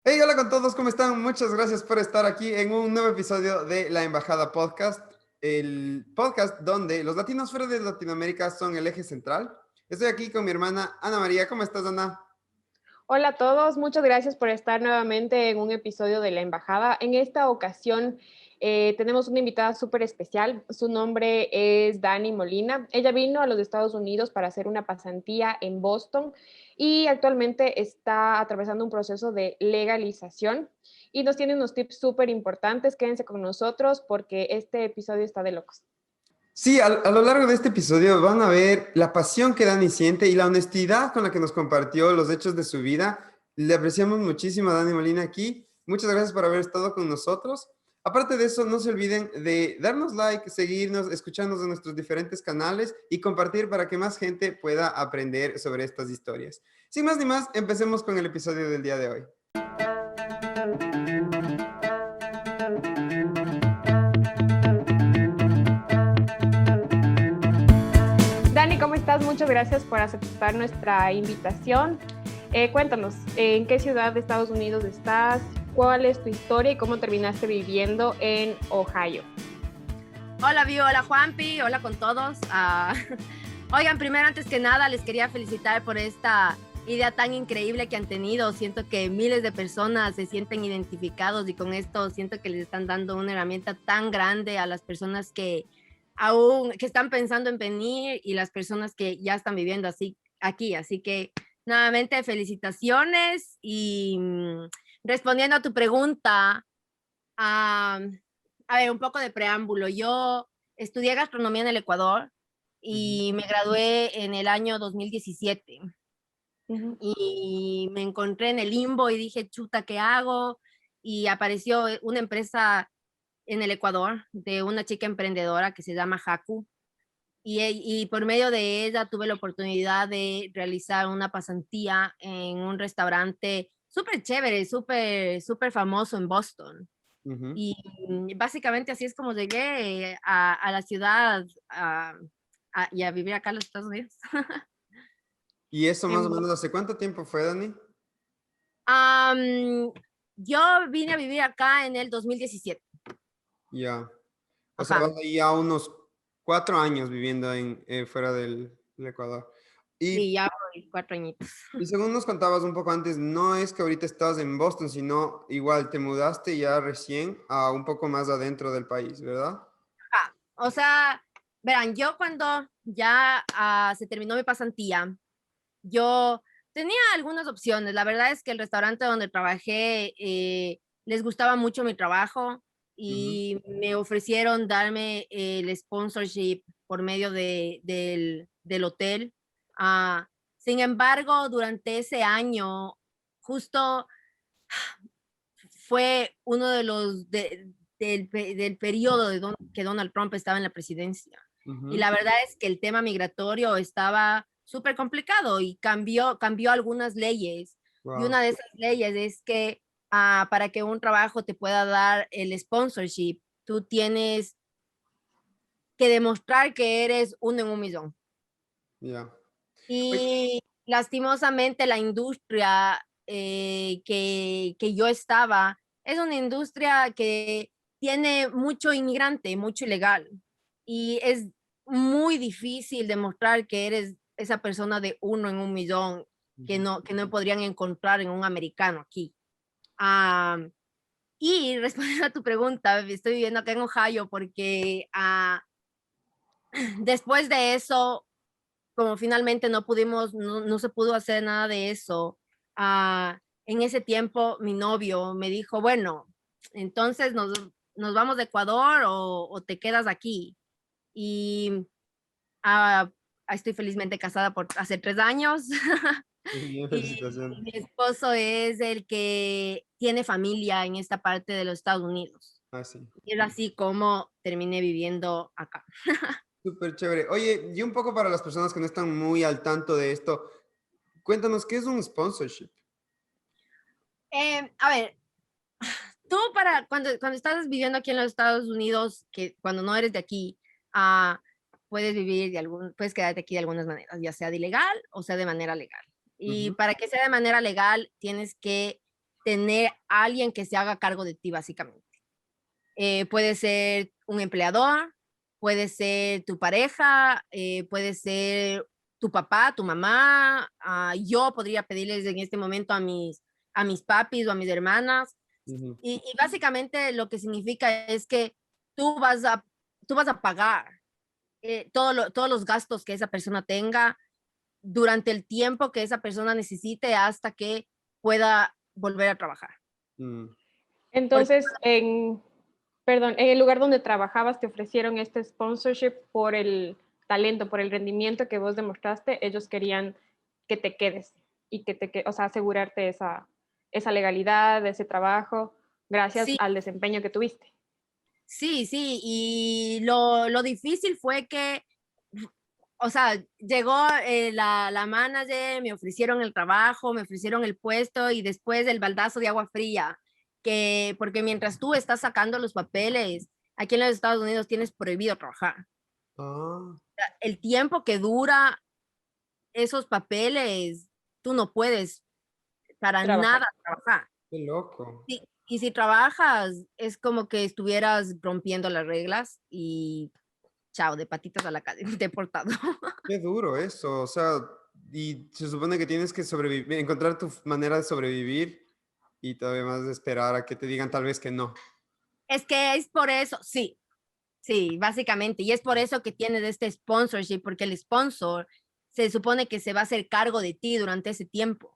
Hey, hola con todos, ¿cómo están? Muchas gracias por estar aquí en un nuevo episodio de La Embajada Podcast, el podcast donde los latinos fuera de Latinoamérica son el eje central. Estoy aquí con mi hermana Ana María. ¿Cómo estás, Ana? Hola a todos, muchas gracias por estar nuevamente en un episodio de La Embajada. En esta ocasión tenemos una invitada súper especial. Su nombre es Dani Molina. Ella vino a los Estados Unidos para hacer una pasantía en Boston y actualmente está atravesando un proceso de legalización y nos tiene unos tips súper importantes. Quédense con nosotros porque este episodio está de locos. Sí, a lo largo de este episodio van a ver la pasión que Dani siente y la honestidad con la que nos compartió los hechos de su vida. Le apreciamos muchísimo a Dani Molina aquí. Muchas gracias por haber estado con nosotros. Aparte de eso, no se olviden de darnos like, seguirnos, escucharnos en nuestros diferentes canales y compartir para que más gente pueda aprender sobre estas historias. Sin más ni más, empecemos con el episodio del día de hoy. Dani, ¿cómo estás? Muchas gracias por aceptar nuestra invitación. Cuéntanos, ¿en qué ciudad de Estados Unidos estás? ¿Cuál es tu historia y cómo terminaste viviendo en Ohio? Hola, Vio, hola, Juanpi, hola con todos. Oigan, primero, antes que nada, les quería felicitar por esta idea tan increíble que han tenido. Siento que miles de personas se sienten identificados y con esto siento que les están dando una herramienta tan grande a las personas que aún que están pensando en venir y las personas que ya están viviendo así aquí. Así que nuevamente felicitaciones y respondiendo a tu pregunta. Ah, a ver, un poco de preámbulo. Yo estudié gastronomía en el Ecuador Ujú. y me gradué en el año 2017 Ujú. y me encontré en el limbo y dije, chuta, ¿qué hago? Y apareció una empresa en el Ecuador de una chica emprendedora que se llama Haku y por medio de ella tuve la oportunidad de realizar una pasantía en un restaurante súper chévere, súper famoso en Boston. Ujú. Y básicamente así es como llegué a la ciudad y a vivir acá en los Estados Unidos. ¿Y eso más o En- menos hace cuánto tiempo fue, Dani? Am, yo vine a vivir acá en el 2017. Ya. O sea, vas Ajá. ahí a unos 4 años viviendo fuera del Ecuador. Sí, Y, ya voy 4 añitos. y según nos contabas un poco antes, no es que ahorita estás en Boston, sino igual te mudaste ya recién a un poco más adentro del país, ¿verdad? Ajá. O sea, verán, yo cuando ya se terminó mi pasantía, yo tenía algunas opciones. La verdad es que el restaurante donde trabajé les gustaba mucho mi trabajo Ujú. y me ofrecieron darme el sponsorship por medio del hotel. Ah, Sin embargo, durante ese año, justo fue uno de del periodo que Donald Trump estaba en la presidencia. Y Ujú. la verdad es que el tema migratorio estaba súper complicado y cambió algunas leyes. Y Wow. una de esas leyes es que para que un trabajo te pueda dar el sponsorship, tú tienes que demostrar que eres uno en un millón. Ya. Oye, Y lastimosamente la industria que yo estaba es una industria que tiene mucho inmigrante, mucho ilegal. Y es muy difícil demostrar que eres esa persona de uno en un millón ujú. que no podrían encontrar en un americano aquí. Ah, y respondiendo a tu pregunta, estoy viviendo acá en Ohio porque después de eso como finalmente no se pudo hacer nada de eso, en ese tiempo mi novio me dijo, bueno, entonces nos vamos de Ecuador o te quedas aquí. Y ah, estoy felizmente casada por hace 3 años Bien, y felicitaciones. mi esposo es el que tiene familia en esta parte de los Estados Unidos. Ah, sí. Y es así como terminé viviendo acá. Súper chévere. Oye, y un poco para las personas que no están muy al tanto de esto, cuéntanos, ¿qué es un sponsorship? A ver, tú cuando estás viviendo aquí en los Estados Unidos, que cuando no eres de aquí, ah, puedes quedarte aquí de algunas maneras, ya sea de ilegal o sea de manera legal. Y Ujú. para que sea de manera legal, tienes que tener a alguien que se haga cargo de ti, básicamente. Puede ser un empleador, puede ser tu pareja, puede ser tu papá, tu mamá. Yo podría pedirles en este momento a mis papis o a mis hermanas. Ujú. Y básicamente lo que significa es que tú vas a, tú vas a pagar todos los gastos que esa persona tenga durante el tiempo que esa persona necesite hasta que pueda volver a trabajar. Mm. Porque Entonces, perdón, en el lugar donde trabajabas te ofrecieron este sponsorship por el talento, por el rendimiento que vos demostraste. Ellos querían que te quedes y o sea, asegurarte esa legalidad, ese trabajo, gracias sí, al desempeño que tuviste. sí, sí, y lo difícil fue que, o sea, llegó la manager, me ofrecieron el trabajo, me ofrecieron el puesto y después el baldazo de agua fría, que porque mientras tú estás sacando los papeles, aquí en los Estados Unidos tienes prohibido trabajar. Ah, El tiempo que dura esos papeles, tú no puedes para Trabajar. nada trabajar. qué loco. Y si trabajas, es como que estuvieras rompiendo las reglas y chao, de patitas a la calle, deportado. Qué duro eso. O sea, y se supone que tienes que sobrevivir, encontrar tu manera de sobrevivir y todavía más de esperar a que te digan tal vez que no. Es que es por eso, sí, sí, básicamente. Y es por eso que tienes este sponsorship, porque el sponsor se supone que se va a hacer cargo de ti durante ese tiempo.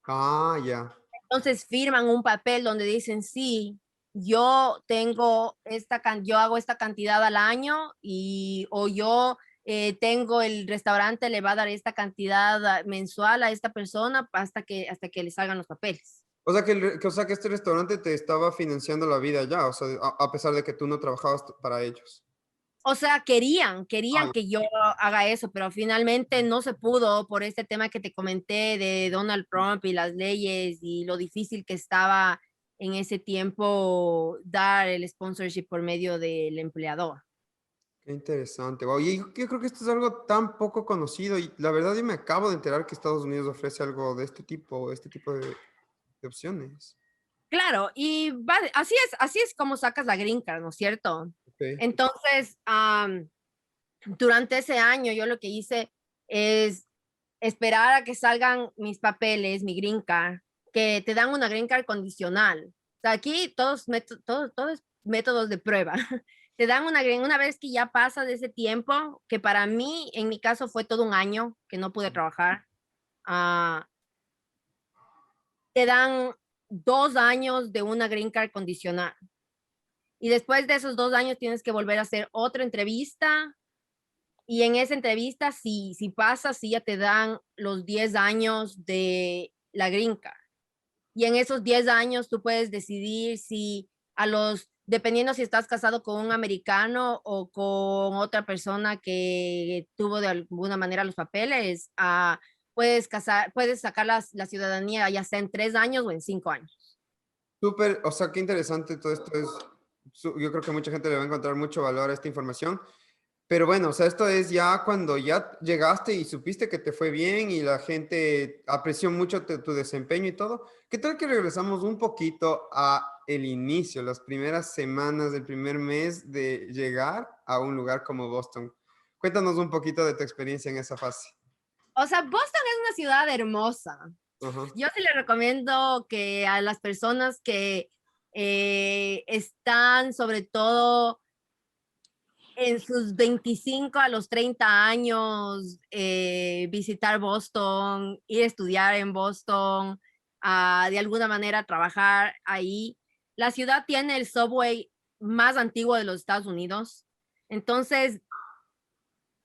Ah, ya. Entonces firman un papel donde dicen, sí, yo tengo yo hago esta cantidad al año o yo tengo el restaurante, le va a dar esta cantidad mensual a esta persona hasta que le salgan los papeles. O sea o sea que este restaurante te estaba financiando la vida ya, o sea, a pesar de que tú no trabajabas para ellos. O sea, Ah, querían que yo haga eso, pero finalmente no se pudo por este tema que te comenté de Donald Trump y las leyes y lo difícil que estaba en ese tiempo dar el sponsorship por medio del empleador. qué interesante. Wow, y yo creo que esto es algo tan poco conocido y la verdad yo me acabo de enterar que Estados Unidos ofrece algo de este tipo de opciones. Claro, y así es como sacas la green card, ¿no es cierto? Ok. Entonces, durante ese año yo lo que hice es esperar a que salgan mis papeles, mi green card, que te dan una green card condicional. O sea, aquí todo es métodos de prueba. Te dan una vez que ya pasa de ese tiempo, que para mí, en mi caso, fue todo un año que no pude trabajar. ah, Te dan 2 años de una green card condicional. Y después de esos 2 años tienes que volver a hacer otra entrevista. Y en esa entrevista, si pasas, sí ya te dan los 10 años de la green card. Y en esos 10 años tú puedes decidir si dependiendo si estás casado con un americano o con otra persona que tuvo de alguna manera los papeles, puedes sacar la ciudadanía ya sea en 3 años o en 5 años. Súper, o sea, qué interesante todo esto es. Yo creo que mucha gente le va a encontrar mucho valor a esta información. Pero bueno, o sea, esto es ya cuando ya llegaste y supiste que te fue bien y la gente apreció mucho tu desempeño y todo. ¿Qué tal que regresamos un poquito a el inicio, las primeras semanas del primer mes de llegar a un lugar como Boston? Cuéntanos un poquito de tu experiencia en esa fase. O sea, Boston es una ciudad hermosa. Ajá. Yo sí le recomiendo que a las personas que están sobre todo en sus 25 a los 30 años, visitar Boston, ir a estudiar en Boston, de alguna manera trabajar ahí. La ciudad tiene el subway más antiguo de los Estados Unidos. Entonces,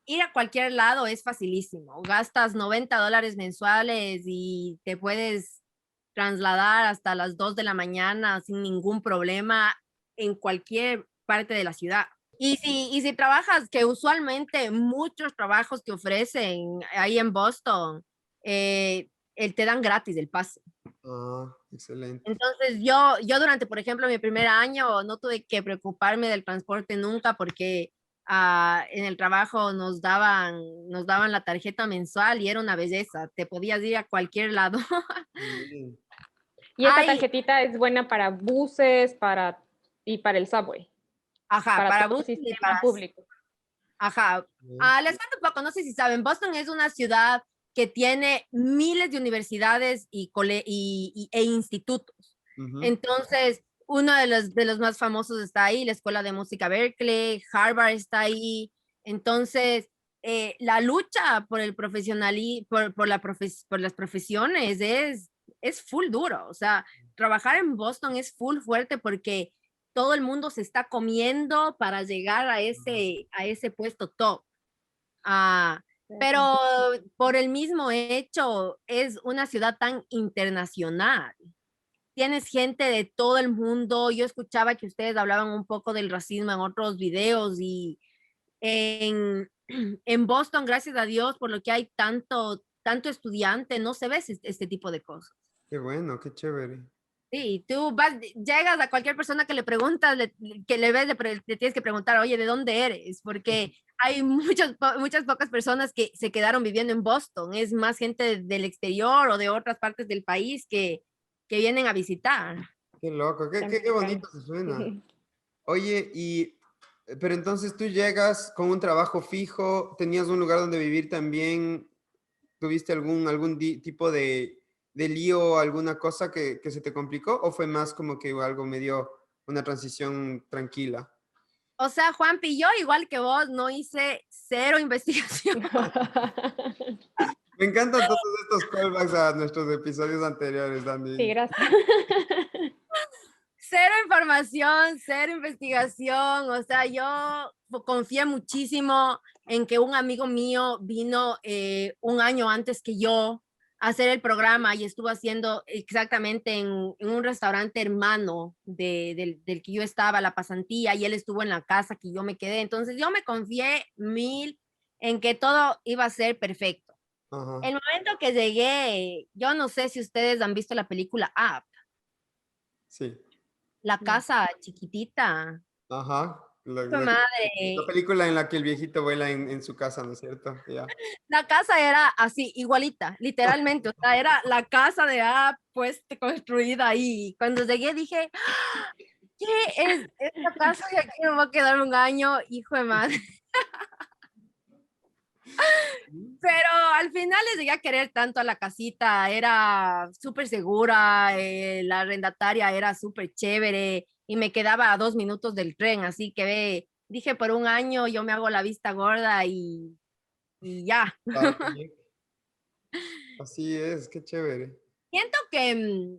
ir a cualquier lado es facilísimo. Gastas $90 mensuales y te puedes trasladar hasta las 2 de la mañana sin ningún problema en cualquier parte de la ciudad. Y si trabajas, que usualmente muchos trabajos que ofrecen ahí en Boston, te dan gratis el pase. Ah, excelente. Entonces yo durante, por ejemplo, mi primer año no tuve que preocuparme del transporte nunca porque en el trabajo nos daban la tarjeta mensual y era una belleza. Te podías ir a cualquier lado. Bien. Y esta tarjetita es buena para buses, y para el subway. Ajá, para todo buses el y sistema público. Ajá. Les cuento un poco, no sé si saben, Boston es una ciudad que tiene miles de universidades e institutos. Entonces, uno de los más famosos está ahí, la Escuela de Música Berkeley, Harvard está ahí. Entonces, la lucha por el profesionalismo, por las profesiones es full duro. O sea, trabajar en Boston es full fuerte porque todo el mundo se está comiendo para llegar a ese puesto top. Pero por el mismo hecho, es una ciudad tan internacional. Tienes gente de todo el mundo. Yo escuchaba que ustedes hablaban un poco del racismo en otros videos y en, en Boston, gracias a Dios, por lo que hay tanto estudiante, no se ve este tipo de cosas. Qué bueno, qué chévere. Sí, llegas a cualquier persona que le preguntas, que le ves, le tienes que preguntar, oye, ¿de dónde eres? Porque hay muchas pocas personas que se quedaron viviendo en Boston. Es más gente del exterior o de otras partes del país que vienen a visitar. Qué loco, qué bonito se suena. Oye, pero entonces tú llegas con un trabajo fijo, tenías un lugar donde vivir también, ¿tuviste algún tipo de lío, alguna cosa que se te complicó o fue más como que algo medio una transición tranquila? O sea, Juanpi, yo igual que vos no hice cero investigación. Me encantan todos estos callbacks a nuestros episodios anteriores, Dani. Sí, gracias. Cero información, cero investigación. O sea, yo confié muchísimo en que un amigo mío vino un año antes que yo a hacer el programa y estuvo haciendo exactamente en un restaurante hermano del que yo estaba, la pasantía, y él estuvo en la casa que yo me quedé. Entonces yo me confié mil en que todo iba a ser perfecto. Ajá. El momento que llegué, yo no sé si ustedes han visto la película Up, Sí. la casa chiquitita. Ajá. Su La madre, película en la que el viejito vuela en su casa, ¿no es cierto? Ya. la casa era así, igualita, literalmente, o sea, era la casa de App, pues construida ahí. Cuando llegué dije, "¡Ah! ¿qué es esta casa? Y aquí me voy a quedar un año, hijo de madre". Pero al final les llegué a querer tanto a la casita, era súper segura, la arrendataria era súper chévere y me quedaba a 2 minutos del tren, así que dije, por un año yo me hago la vista gorda y ya. Ah, así es, qué chévere. Siento que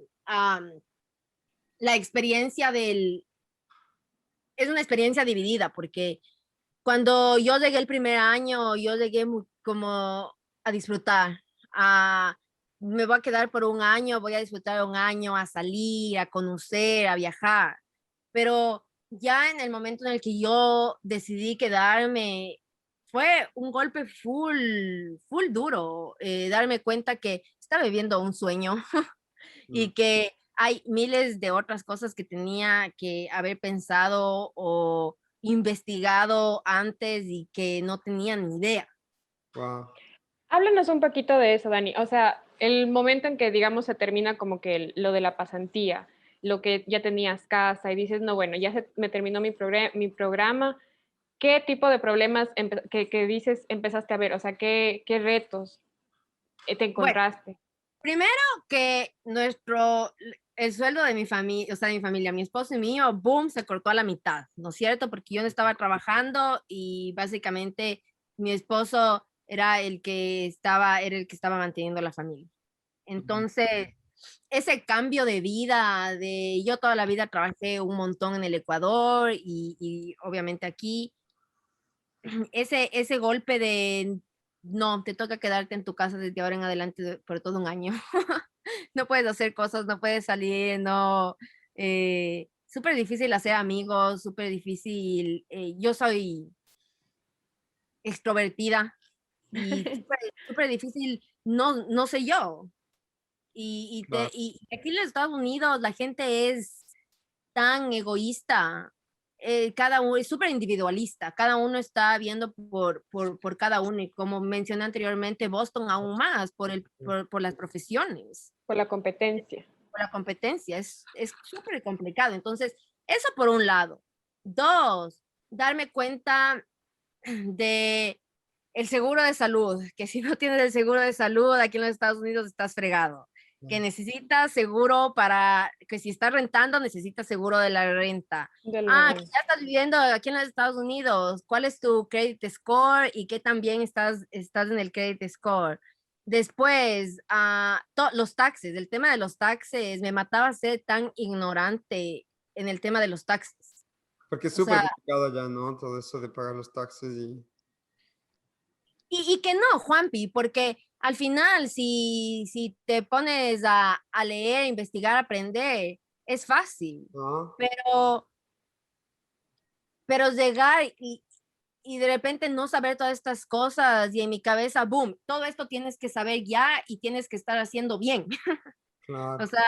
la experiencia es una experiencia dividida, porque cuando yo llegué el primer año, yo llegué como a disfrutar, me voy a quedar por un año, voy a disfrutar un año, a salir, a conocer, a viajar, pero ya en el momento en el que yo decidí quedarme, fue un golpe full duro, darme cuenta que estaba viviendo un sueño y que hay miles de otras cosas que tenía que haber pensado o investigado antes y que no tenía ni idea. Wow. Háblanos un poquito de eso, Dani. O sea, el momento en que, digamos, se termina como que lo de la pasantía, lo que ya tenías casa y dices, no, bueno, me terminó mi programa. ¿Qué tipo de problemas que dices empezaste a ver? O sea, ¿qué retos te Bueno, encontraste? primero que el sueldo de mi familia, o sea, de mi familia, mi esposo y mío, boom, se cortó a la mitad, ¿no es cierto? Porque yo no estaba trabajando y básicamente mi esposo era el que estaba manteniendo la familia. Entonces, ese cambio de vida, yo toda la vida trabajé un montón en el Ecuador y obviamente aquí, ese golpe de, no, te toca quedarte en tu casa desde ahora en adelante por todo un año. No puedes hacer cosas, no puedes salir, no. Súper difícil hacer amigos, súper difícil. Yo soy extrovertida y súper difícil, no sé yo. Claro. Y aquí en los Estados Unidos la gente es tan egoísta, cada uno es súper individualista, cada uno está viendo por cada uno y como mencioné anteriormente, Boston aún más por las profesiones. Por la competencia. la competencia, es súper complicado. Entonces, eso por un lado. Dos, darme cuenta de el seguro de salud, que si no tienes el seguro de salud aquí en los Estados Unidos estás fregado, que necesitas seguro para, que si estás rentando necesitas seguro de la renta. Que ya estás viviendo aquí en los Estados Unidos, ¿cuál es tu credit score y qué también estás en el credit score? Después, los taxes, el tema de los taxes, me mataba ser tan ignorante en el tema de los taxes. Porque es O súper sea, complicado ya, ¿no? Todo eso de pagar los taxes y que no, Juanpi, porque al final, si te pones a leer, investigar, aprender, es fácil, ¿no? pero, pero llegar y de repente no saber todas estas cosas y en mi cabeza, boom, todo esto tienes que saber ya y tienes que estar haciendo bien. O Claro. sea,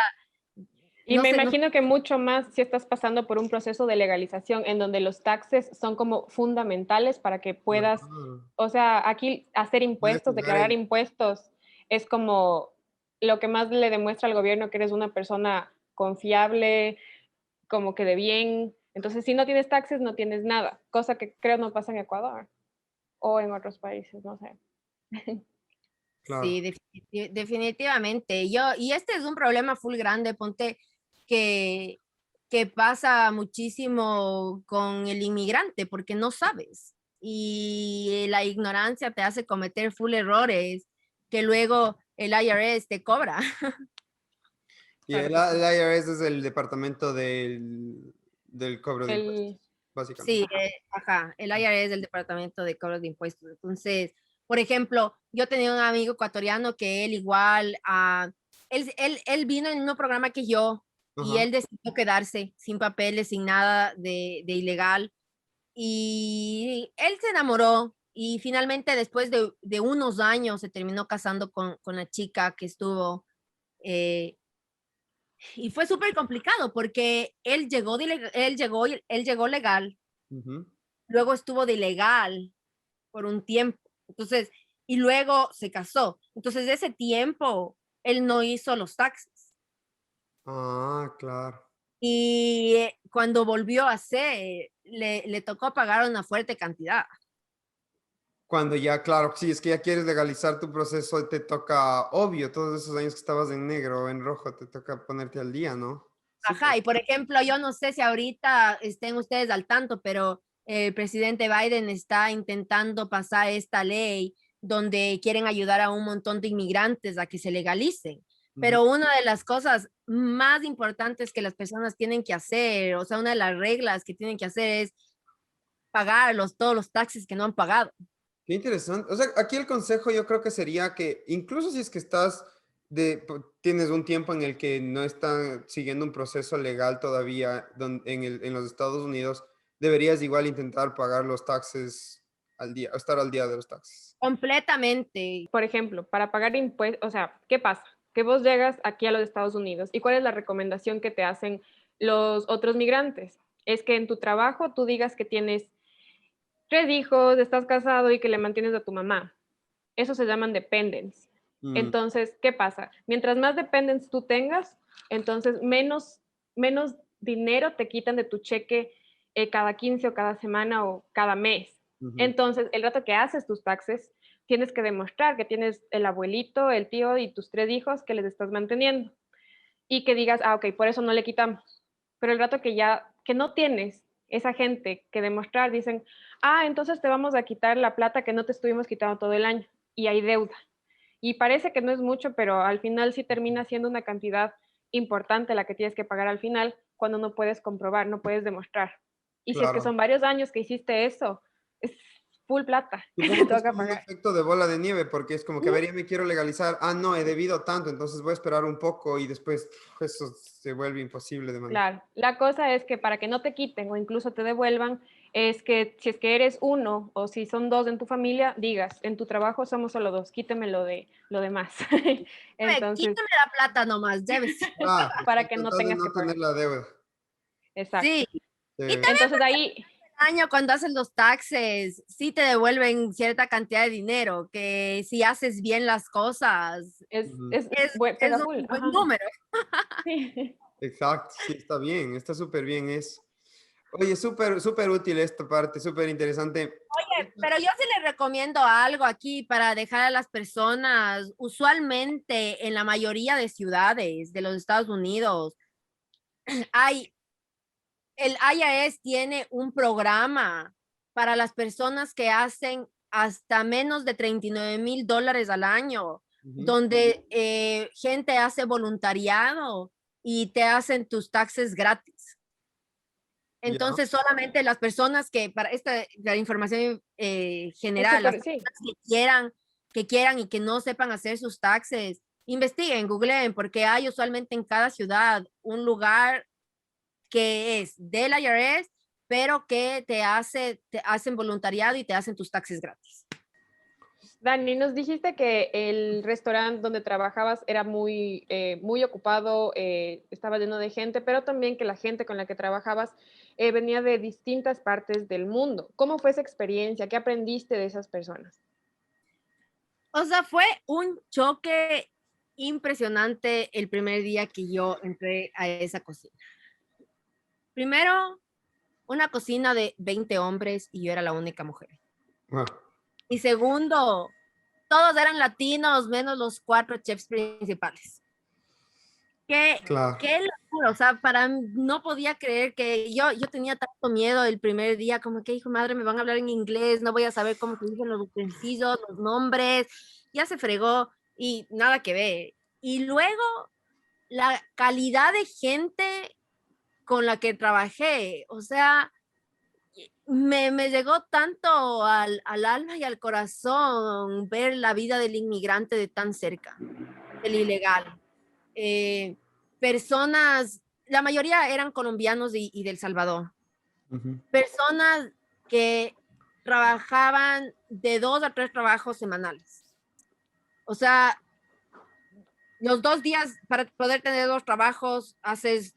Y no me sé, no sé. imagino que mucho más si estás pasando por un proceso de legalización en donde los taxes son como fundamentales para que puedas, Claro. o sea, aquí hacer Puedes impuestos, dar declarar impuestos, es como lo que más le demuestra al gobierno que eres una persona confiable, como que de bien. Entonces, si no tienes taxes, no tienes nada, cosa que creo no pasa en Ecuador o en otros países, no sé. Claro. Sí, definitivamente. Y este es un problema full grande, ponte que, que pasa muchísimo con el inmigrante, porque no sabes. Y la ignorancia te hace cometer full errores que luego el IRS te cobra. Y el IRS es el departamento del cobro de El, impuestos, básicamente. Sí, ajá, el IRS es el Departamento de Cobros de Impuestos. Entonces, por ejemplo, yo tenía un amigo ecuatoriano que él igual, él vino en un programa que yo y Ajá. él decidió quedarse sin papeles, sin nada de ilegal. Y él se enamoró y finalmente después de unos años se terminó casando con la chica que estuvo. eh, y fue súper complicado porque él llegó legal, Ujú. luego estuvo de ilegal por un tiempo. Entonces, y luego se casó. Entonces, de ese tiempo, él no hizo los taxes. Ah, claro. Y cuando volvió a hacer, le tocó pagar una fuerte cantidad. Cuando ya, claro, sí, es que ya quieres legalizar tu proceso, te toca, obvio, todos esos años que estabas en negro o en rojo, te toca ponerte al día, ¿no? Súper. Ajá, y por ejemplo, yo no sé si ahorita estén ustedes al tanto, pero el presidente Biden está intentando pasar esta ley donde quieren ayudar a un montón de inmigrantes a que se legalicen. Ujú. Pero una de las cosas más importantes que las personas tienen que hacer, o sea, una de las reglas que tienen que hacer es pagar todos los taxes que no han pagado. Qué interesante. O sea, aquí el consejo yo creo que sería que incluso si es que tienes un tiempo en el que no están siguiendo un proceso legal todavía en los Estados Unidos, deberías igual intentar pagar los taxes al día, estar al día de los taxes. Completamente. por ejemplo, para pagar impuestos, o sea, ¿qué pasa? Que vos llegas aquí a los Estados Unidos y ¿cuál es la recomendación que te hacen los otros migrantes? Es que en tu trabajo tú digas que tienes 3 hijos, estás casado y que le mantienes a tu mamá. Eso se llaman dependents. Mm, Entonces, ¿qué pasa? Mientras más dependents tú tengas, entonces menos dinero te quitan de tu cheque cada 15 o cada semana o cada mes. ujú. Entonces, el rato que haces tus taxes, tienes que demostrar que tienes el abuelito, el tío y tus 3 hijos que les estás manteniendo. Y que digas, ok, por eso no le quitamos. Pero el rato que no tienes esa gente que demostrar, dicen, entonces te vamos a quitar la plata que no te estuvimos quitando todo el año. Y hay deuda. Y parece que no es mucho, pero al final sí termina siendo una cantidad importante la que tienes que pagar al final cuando no puedes comprobar, no puedes demostrar. Y si es que Claro. son varios años que hiciste eso, es full plata que te Supongo que es toca como un pagar. efecto de bola de nieve, porque es como que, a ver, ya me quiero legalizar. Ah, no, he debido tanto, entonces voy a esperar un poco y después eso se vuelve imposible de manejar. Claro, la cosa es que para que no te quiten o incluso te devuelvan, es que si es que eres uno o si son dos en tu familia, digas, en tu trabajo somos solo dos, quíteme lo demás. Entonces, Quítame la plata nomás, llévese. Ah, para que no tratar de tengas que no tener pagar. la deuda. Exacto. Sí. Y Sí. también Entonces ahí, año cuando haces los taxes, sí te devuelven cierta cantidad de dinero, que si haces bien las cosas, Pega es full. un buen Ajá. número. Sí. Exacto, sí, está bien, está súper bien eso. Oye, súper, súper útil esta parte, súper interesante. Pero yo sí les recomiendo algo aquí para dejar a las personas, usualmente en la mayoría de ciudades de los Estados Unidos, hay, el IRS tiene un programa para las personas que hacen hasta menos de $39,000 al año, Ujú. donde gente hace voluntariado y te hacen tus taxes gratis. Ya, Entonces, solamente las personas que, para la información Es general, las súper, sí. personas que quieran y que no sepan hacer sus taxes, investiguen, googleen, porque hay usualmente en cada ciudad un lugar que es del IRS, pero que te hacen voluntariado y te hacen tus taxes gratis. Dani, nos dijiste que el restaurante donde trabajabas era muy ocupado, estaba lleno de gente, pero también que la gente con la que trabajabas venía de distintas partes del mundo. ¿Cómo fue esa experiencia? ¿Qué aprendiste de esas personas? O sea, fue un choque impresionante el primer día que yo entré a esa cocina. Primero, una cocina de 20 hombres y yo era la única mujer. ah, Y segundo, todos eran latinos, menos los 4 chefs principales. Qué, claro. qué locura, o sea, no podía creer que yo tenía tanto miedo el primer día, como que hijo madre, me van a hablar en inglés, no voy a saber cómo se dicen los utensilios, los nombres, ya se fregó y nada que ver. Y luego la calidad de gente con la que trabajé, o sea, me llegó tanto al alma y al corazón ver la vida del inmigrante de tan cerca, del ilegal. Eh, Personas, la mayoría eran colombianos y del Salvador. Ujú. Personas que trabajaban de 2 a 3 trabajos semanales. O sea, los 2 días para poder tener 2 trabajos, haces,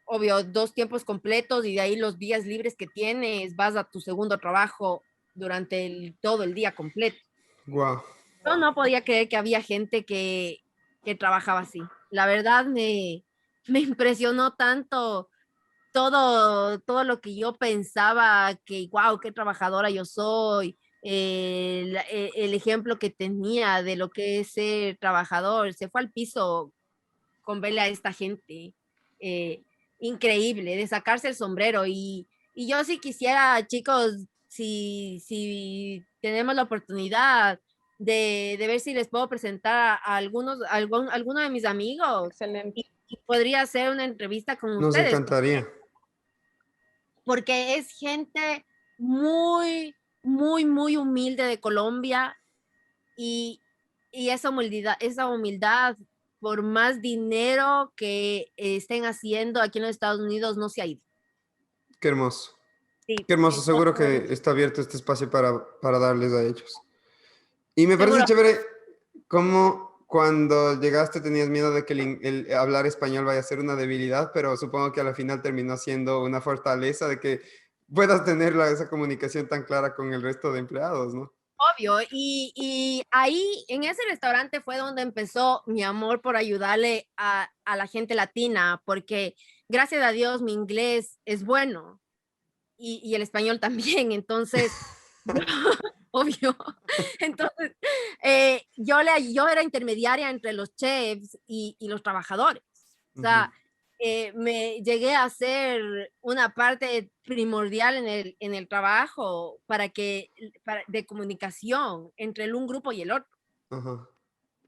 obvio, 2 tiempos completos y de ahí los días libres que tienes, vas a tu segundo trabajo durante todo el día completo. Guau. Yo no podía creer que había gente que trabajaba así. La verdad me impresionó tanto todo lo que yo pensaba que, wow, qué trabajadora yo soy, el ejemplo que tenía de lo que es ser trabajador, se fue al piso con verle a esta gente. eh, Increíble, de sacarse el sombrero. Y yo sí quisiera, chicos, si tenemos la oportunidad de ver si les puedo presentar a alguno de mis amigos Excelente. y podría hacer una entrevista con Nos ustedes, encantaría. porque es gente muy, muy, muy humilde de Colombia y, y esa humildad, por más dinero que estén haciendo aquí en los Estados Unidos, no se ha ido. Qué hermoso. Sí, Qué hermoso. Seguro entonces, que está abierto este espacio para darles a ellos. Y me parece seguro. chévere cómo cuando llegaste tenías miedo de que el hablar español vaya a ser una debilidad, pero supongo que a la final terminó siendo una fortaleza de que puedas tener esa comunicación tan clara con el resto de empleados, ¿no? Obvio, y ahí en ese restaurante fue donde empezó mi amor por ayudarle a la gente latina, porque gracias a Dios mi inglés es bueno y el español también, entonces, obvio, entonces yo era intermediaria entre los chefs y los trabajadores, o Ujú. sea, me llegué a ser una parte primordial en el trabajo de comunicación entre un grupo y el otro, Ajá.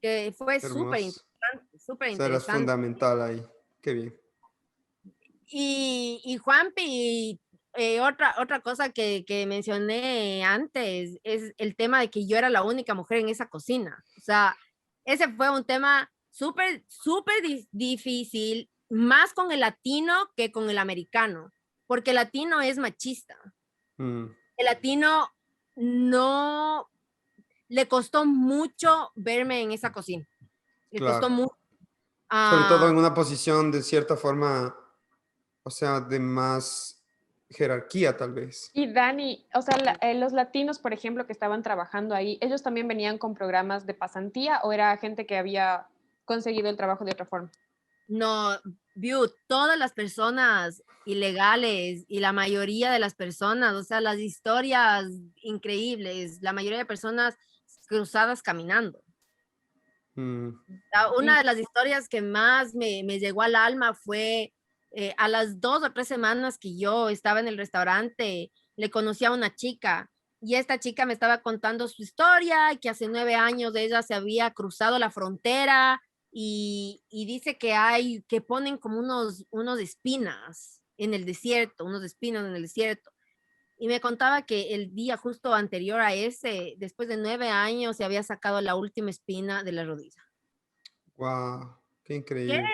que fue Qué súper hermoso. interesante, súper O sea, eras interesante. fundamental ahí. Qué bien. Y Juanpi, otra cosa que mencioné antes es el tema de que yo era la única mujer en esa cocina. O sea, ese fue un tema súper, súper difícil, más con el latino que con el americano, porque el latino es machista. Mm, El latino no le costó mucho verme en esa cocina. Le costó claro. mucho. Sobre todo Ah, en una posición de cierta forma, o sea, de más jerarquía, tal vez. Y Dani, o sea, los latinos, por ejemplo, que estaban trabajando ahí, ¿ellos también venían con programas de pasantía o era gente que había conseguido el trabajo de otra forma? No, view, todas las personas ilegales y la mayoría de las personas, o sea, las historias increíbles, la mayoría de personas cruzadas caminando. Mm, Una de las historias que más me llegó al alma fue a las 2 o 3 semanas que yo estaba en el restaurante, le conocí a una chica y esta chica me estaba contando su historia, que hace 9 años ella se había cruzado la frontera y dice que ponen como unos espinas en el desierto, unos espinos en el desierto. Y me contaba que el día justo anterior a ese, después de 9 años, se había sacado la última espina de la rodilla. wow, qué Que increíble.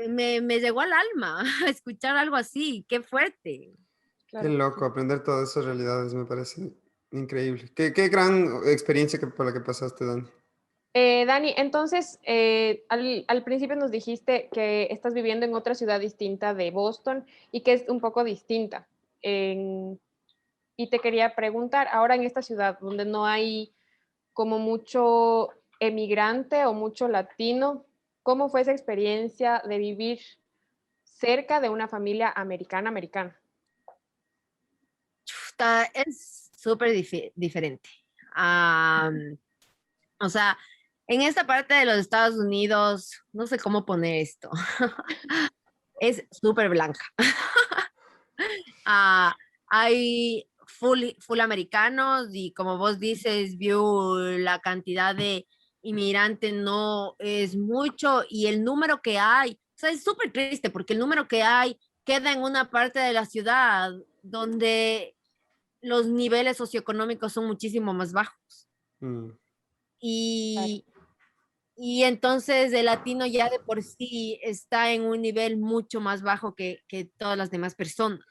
me llegó al alma escuchar algo así, qué fuerte. Qué Claro que loco sí. aprender todas esas realidades, me parece increíble. Qué gran experiencia por la que pasaste, Dan. Dani, entonces, al principio nos dijiste que estás viviendo en otra ciudad distinta de Boston y que es un poco distinta. Y te quería preguntar, ahora en esta ciudad donde no hay como mucho emigrante o mucho latino, ¿cómo fue esa experiencia de vivir cerca de una familia americana? Es súper diferente. O sea, en esta parte de los Estados Unidos, no sé cómo poner esto, es súper blanca. Ah, hay full americanos y como vos dices, view, la cantidad de inmigrantes no es mucho y el número que hay, o sea, es súper triste porque el número que hay queda en una parte de la ciudad donde los niveles socioeconómicos son muchísimo más bajos. Mm. Claro. Y, y entonces el latino ya de por sí está en un nivel mucho más bajo que todas las demás personas.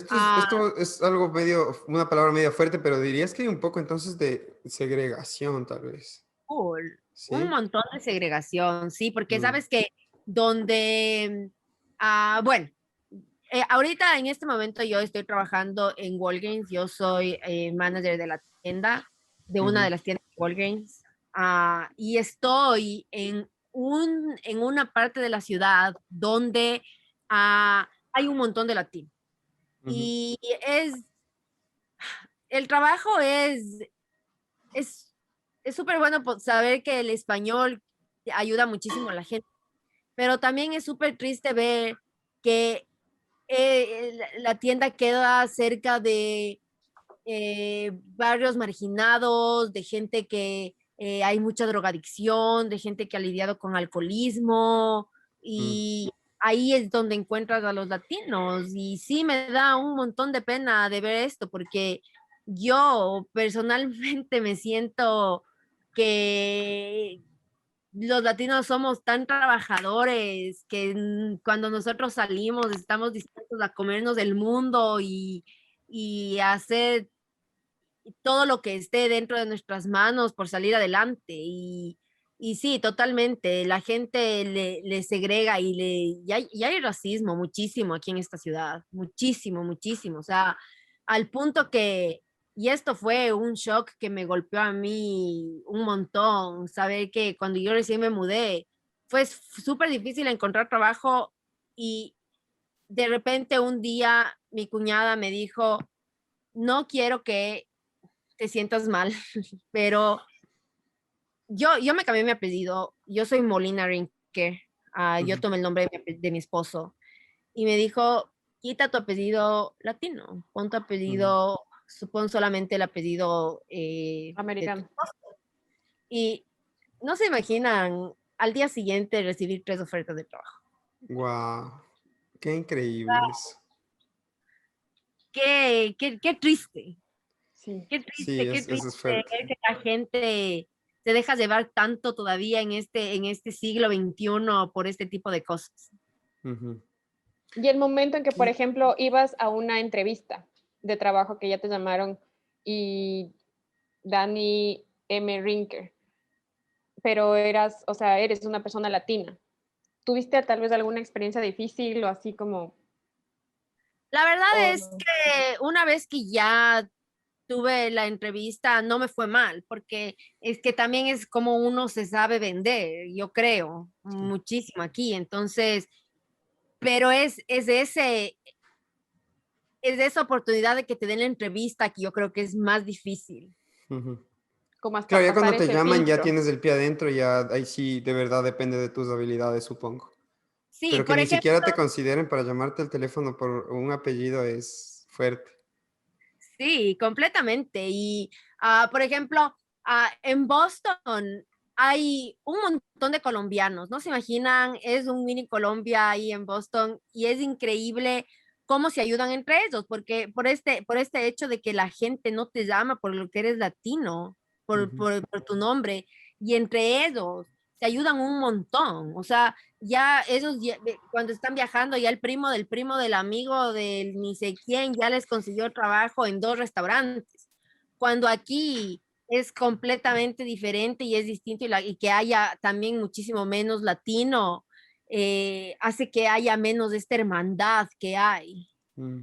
Ah, Esto es algo medio, una palabra medio fuerte, pero dirías que hay un poco entonces de segregación, tal vez. Cool. Un ¿Sí? montón de segregación, sí, porque Mm, sabes que donde, bueno, ahorita en este momento yo estoy trabajando en Walgreens, yo soy manager de la tienda, de una de ujú, las tiendas de Walgreens, y estoy en una parte de la ciudad donde hay un montón de latinos. ujú, Y el trabajo es es súper bueno saber que el español ayuda muchísimo a la gente, pero también es súper triste ver que la tienda queda cerca de barrios marginados, de gente que hay mucha drogadicción, de gente que ha lidiado con alcoholismo mm. y ahí es donde encuentras a los latinos y sí me da un montón de pena de ver esto porque yo personalmente me siento que los latinos somos tan trabajadores que cuando nosotros salimos estamos dispuestos a comernos el mundo y a hacer todo lo que esté dentro de nuestras manos por salir adelante. Y sí, totalmente, la gente le segrega y hay racismo muchísimo aquí en esta ciudad, muchísimo, muchísimo. O sea, al punto que, y esto fue un shock que me golpeó a mí un montón, saber que cuando yo recién me mudé, fue súper difícil encontrar trabajo y de repente un día mi cuñada me dijo, no quiero que te sientas mal, pero yo me cambié mi apellido, yo soy Molina Rinker, yo Ujú, tomé el nombre de mi esposo y me dijo, quita tu apellido latino, pon tu ujú. apellido, supón solamente el apellido de tu Americano. esposo. Y no se imaginan al día siguiente recibir 3 ofertas de trabajo. Guau, qué increíble eso. Qué triste, Sí. Sí, qué eso triste es ver fuerte. que la gente se deja llevar tanto todavía en este siglo XXI por este tipo de cosas. Ujú. Y el momento en que, por ¿Qué? ejemplo, ibas a una entrevista de trabajo que ya te llamaron y Dani M. Rinker, pero eras, o sea, eres una persona latina. ¿Tuviste tal vez alguna experiencia difícil o así como La verdad ¿O es no? que una vez que ya tuve la entrevista, no me fue mal, porque es que también es como uno se sabe vender, yo creo, muchísimo aquí. Entonces, pero es de esa oportunidad de que te den la entrevista que yo creo que es más difícil. Ujú. Como Claro, hasta ya pasar cuando te ese llaman ya filtro. tienes el pie adentro, ya ahí sí de verdad depende de tus habilidades, supongo. Sí, Pero que por ni ejemplo, siquiera te consideren para llamarte al teléfono por un apellido es fuerte. sí, completamente. Y, por ejemplo, en Boston hay un montón de colombianos, ¿no se imaginan? Es un mini Colombia ahí en Boston y es increíble cómo se ayudan entre ellos, porque por este hecho de que la gente no te llama por lo que eres latino, Ujú, por tu nombre, y entre ellos se ayudan un montón. O sea, ya cuando están viajando, ya el primo del amigo del ni sé quién ya les consiguió trabajo en 2 restaurantes. Cuando aquí es completamente diferente y es distinto y que haya también muchísimo menos latino, hace que haya menos de esta hermandad que hay. mm,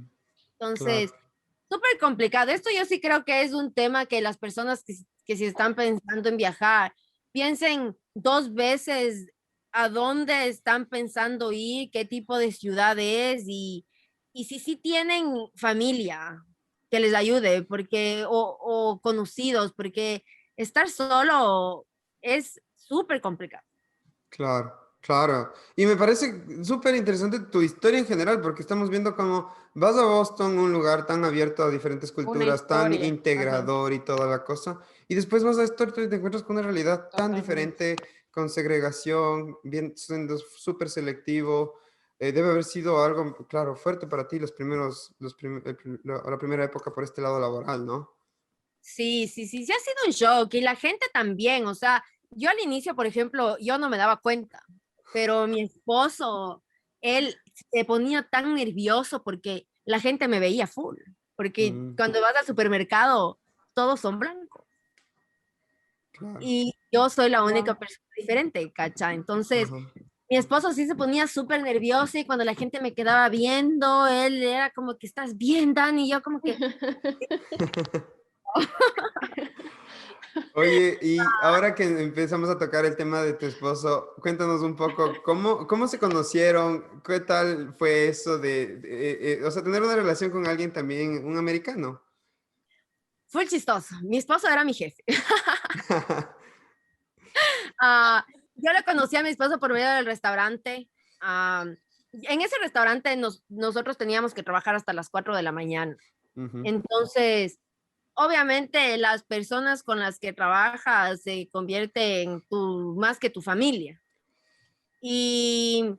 Entonces, claro. súper complicado. Esto yo sí creo que es un tema que las personas que si están pensando en viajar, piensen 2 veces a dónde están pensando ir, qué tipo de ciudad es y si sí tienen familia que les ayude, porque, o conocidos, porque estar solo es súper complicado. Claro, claro. Y me parece súper interesante tu historia en general, porque estamos viendo cómo vas a Boston, un lugar tan abierto a diferentes Una culturas, tan historia. Ajá, integrador y toda la cosa, y después vas a Stuttgart y te encuentras con una realidad tan totalmente. diferente, con segregación, bien siendo súper selectivo. Debe haber sido algo, claro, fuerte para ti la primera época por este lado laboral, ¿no? Sí, sí, sí, sí ha sido un shock y la gente también, o sea, yo al inicio, por ejemplo, yo no me daba cuenta, pero mi esposo, él se ponía tan nervioso porque la gente me veía full, porque Mm, cuando vas al supermercado, todos son blancos claro. y yo soy la única Wow. persona diferente, ¿cacha? Entonces, Ajá. mi esposo sí se ponía súper nervioso y cuando la gente me quedaba viendo, él era como que estás bien, Dani, y yo como que... Oye, y ahora que empezamos a tocar el tema de tu esposo, cuéntanos un poco, ¿cómo se conocieron? ¿Qué tal fue eso o sea, tener una relación con alguien también, un americano? Fue chistoso. Mi esposo era mi jefe. Ah, yo le conocí a mi esposo por medio del restaurante. Ah, en ese restaurante nosotros teníamos que trabajar hasta las 4 de la mañana. Ujú, Entonces, obviamente las personas con las que trabajas se convierten en más que tu familia. Y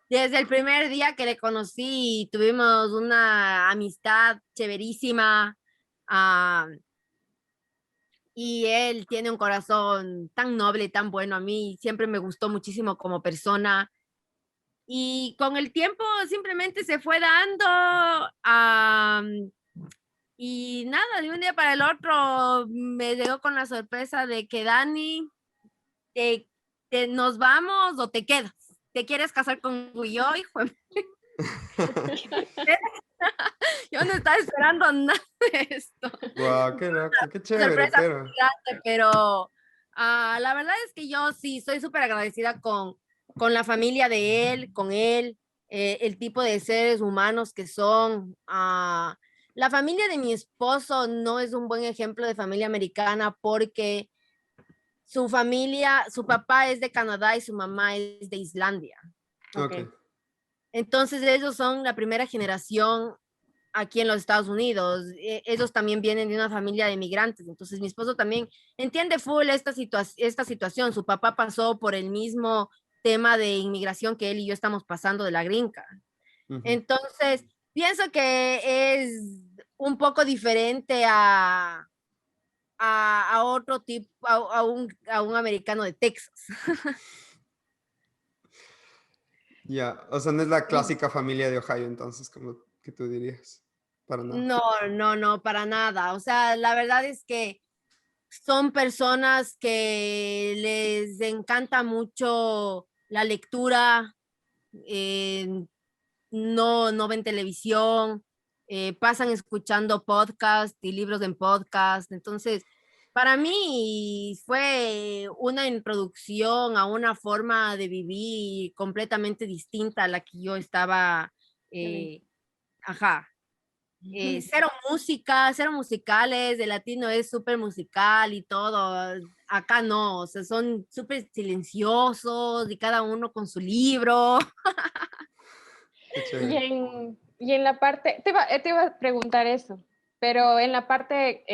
desde el primer día que le conocí, tuvimos una amistad chéverísima. Ah, y él tiene un corazón tan noble y tan bueno. A mí siempre me gustó muchísimo como persona y con el tiempo simplemente se fue dando y nada, de un día para el otro me llegó con la sorpresa de que Dani, te, nos vamos o te quedas. ¿Te quieres casar conmigo? Y yo, hijo, yo no estaba esperando nada de esto. Wow, qué loco, qué chévere, Sorpresa pero. grande, pero la verdad es que yo sí soy súper agradecida con la familia de él, con él, el tipo de seres humanos que son. La familia de mi esposo no es un buen ejemplo de familia americana porque su familia, su papá es de Canadá y su mamá es de Islandia. Ok. Entonces ellos son la primera generación aquí en los Estados Unidos. Ellos también vienen de una familia de migrantes. Entonces mi esposo también entiende full esta situación. Su papá pasó por el mismo tema de inmigración que él y yo estamos pasando de la green card. Ujú. Entonces, pienso que es un poco diferente a otro tipo, a un americano de Texas. Ya, o sea, no es la clásica familia de Ohio, entonces, como que tú dirías, para nada. No, no, no, para nada. O sea, la verdad es que son personas que les encanta mucho la lectura, eh, no ven televisión, pasan escuchando podcast y libros en podcast. Entonces, para mí fue una introducción a una forma de vivir completamente distinta a la que yo estaba, ajá. Cero música, cero musicales, el latino es súper musical y todo, acá no, o sea, son súper silenciosos y cada uno con su libro. Qué Y chévere. y en la parte, te iba a preguntar eso, pero en la parte,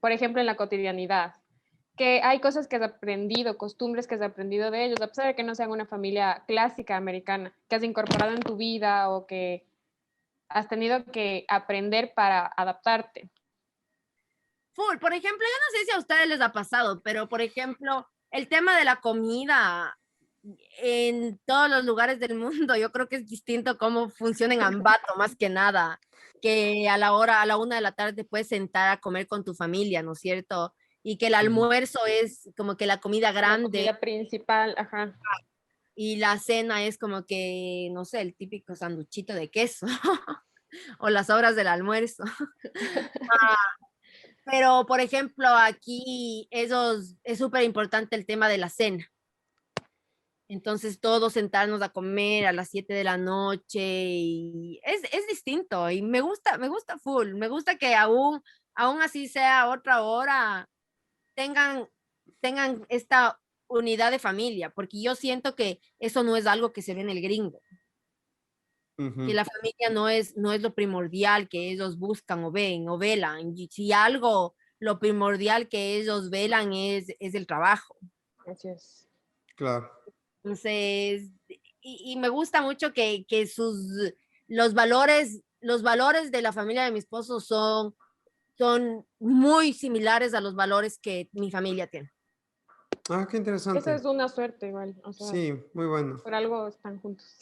por ejemplo, en la cotidianidad, que hay cosas que has aprendido, costumbres que has aprendido de ellos, a pesar de que no sean una familia clásica americana, que has incorporado en tu vida o que has tenido que aprender para adaptarte. Full, por ejemplo, yo no sé si a ustedes les ha pasado, pero por ejemplo, el tema de la comida en todos los lugares del mundo, yo creo que es distinto cómo funciona en Ambato, más que nada, que a la 1 de la tarde te puedes sentar a comer con tu familia, ¿no es cierto? Y que el Ujú. almuerzo es como que la comida La grande comida principal, ajá. y la cena es como que, no sé, el típico sanduchito de queso o las obras del almuerzo. Pero, por ejemplo, aquí es súper importante el tema de la cena. Entonces, todos sentarnos a comer a las 7 de la noche y es distinto y me gusta full, me gusta que aún así sea otra hora, tengan, tengan esta unidad de familia, porque yo siento que eso no es algo que se ve en el gringo, que Ujú. la familia no es lo primordial que ellos buscan o ven o velan. Y si algo, lo primordial que ellos velan es el trabajo. Así es. Claro. Entonces, y me gusta mucho que los valores de la familia de mi esposo son muy similares a los valores que mi familia tiene. Ah, qué Esa interesante. es una suerte igual, o sea, Sí, muy bueno. por algo están juntos.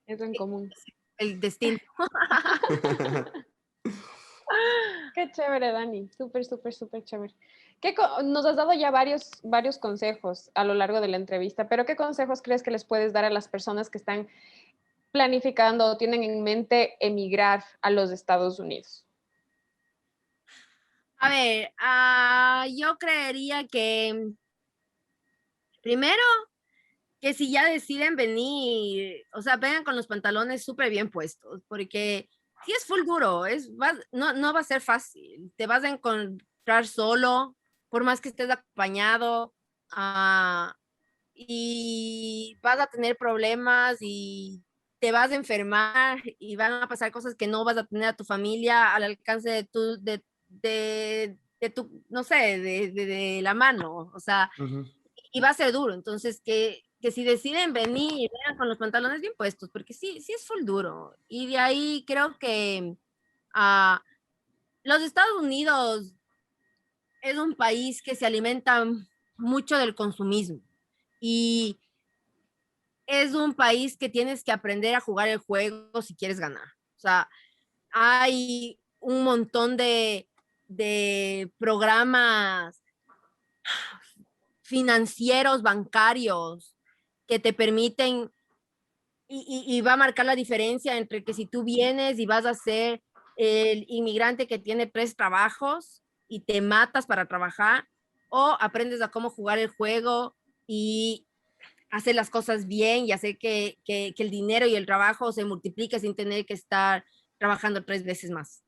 Eso en común. El destino. Qué chévere, Dani. Súper, súper, súper chévere. Nos has dado ya varios consejos a lo largo de la entrevista, pero ¿qué consejos crees que les puedes dar a las personas que están planificando o tienen en mente emigrar a los Estados Unidos? A ver, yo creería que primero que si ya deciden venir, o sea, vengan con los pantalones súper bien puestos, porque si es full duro, no va a ser fácil, te vas a encontrar solo, por más que estés acompañado, y vas a tener problemas y te vas a enfermar y van a pasar cosas que no vas a tener a tu familia al alcance de tu, no sé, de la mano, o sea, Ujú. y va a ser duro. Entonces, que si deciden venir, vengan con los pantalones bien puestos, porque sí, sí es full duro. Y de ahí creo que ah, los Estados Unidos es un país que se alimenta mucho del consumismo y es un país que tienes que aprender a jugar el juego si quieres ganar. O sea, hay un montón de programas financieros, bancarios, que te permiten y va a marcar la diferencia entre que si tú vienes y vas a ser el inmigrante que tiene 3 trabajos y te matas para trabajar, o aprendes a cómo jugar el juego y hacer las cosas bien y hacer que el dinero y el trabajo se multiplique sin tener que estar trabajando 3 veces más.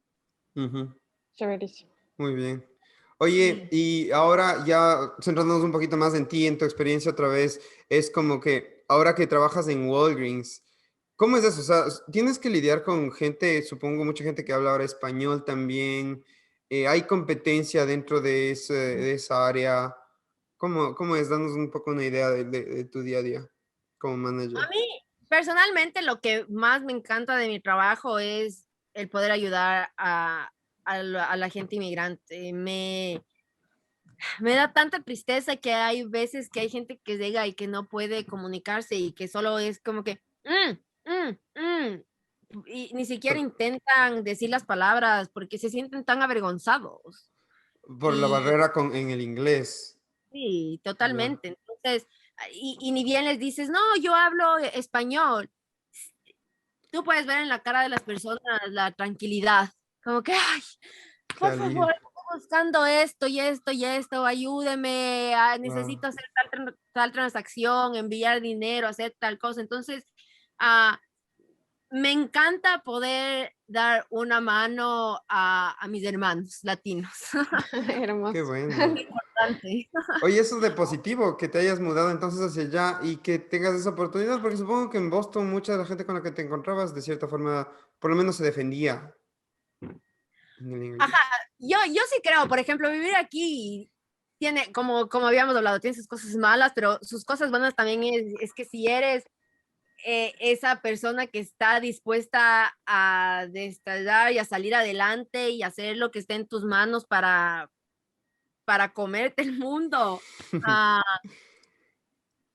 Ujú. Chéverísimo. Muy bien. Oye, y ahora ya centrándonos un poquito más en ti, en tu experiencia otra vez, es como que ahora que trabajas en Walgreens, ¿cómo es eso? O sea, tienes que lidiar con gente, supongo mucha gente que habla ahora español también. ¿Hay competencia dentro de esa área? ¿Cómo es? Danos un poco una idea de tu día a día como A manager. mí, personalmente, lo que más me encanta de mi trabajo es el poder ayudar a la gente inmigrante. Me da tanta tristeza que hay veces que hay gente que llega y que no puede comunicarse y que solo es como que, y ni siquiera intentan decir las palabras porque se sienten tan avergonzados. Por la Y barrera en el inglés. sí, Ya. totalmente. Entonces, y ni bien les dices, no, yo hablo español. tú puedes ver en la cara de las personas la tranquilidad, como que, ay, Qué por alivio. favor, estoy buscando esto y esto y esto, ayúdeme, Wow. necesito hacer tal transacción, enviar dinero, hacer tal cosa. Entonces, ah, me encanta poder dar una mano a mis hermanos latinos. Qué Hermoso. bueno. Importante. Oye, eso de positivo, que te hayas mudado entonces hacia allá y que tengas esa oportunidad, porque supongo que en Boston mucha de la gente con la que te encontrabas, de cierta forma, por lo menos se defendía en el Ajá, inglés. yo sí creo, por ejemplo, vivir aquí tiene, como habíamos hablado, tiene sus cosas malas, pero sus cosas buenas también es que si eres esa persona que está dispuesta a destallar y a salir adelante y hacer lo que esté en tus manos para comerte el mundo, ah,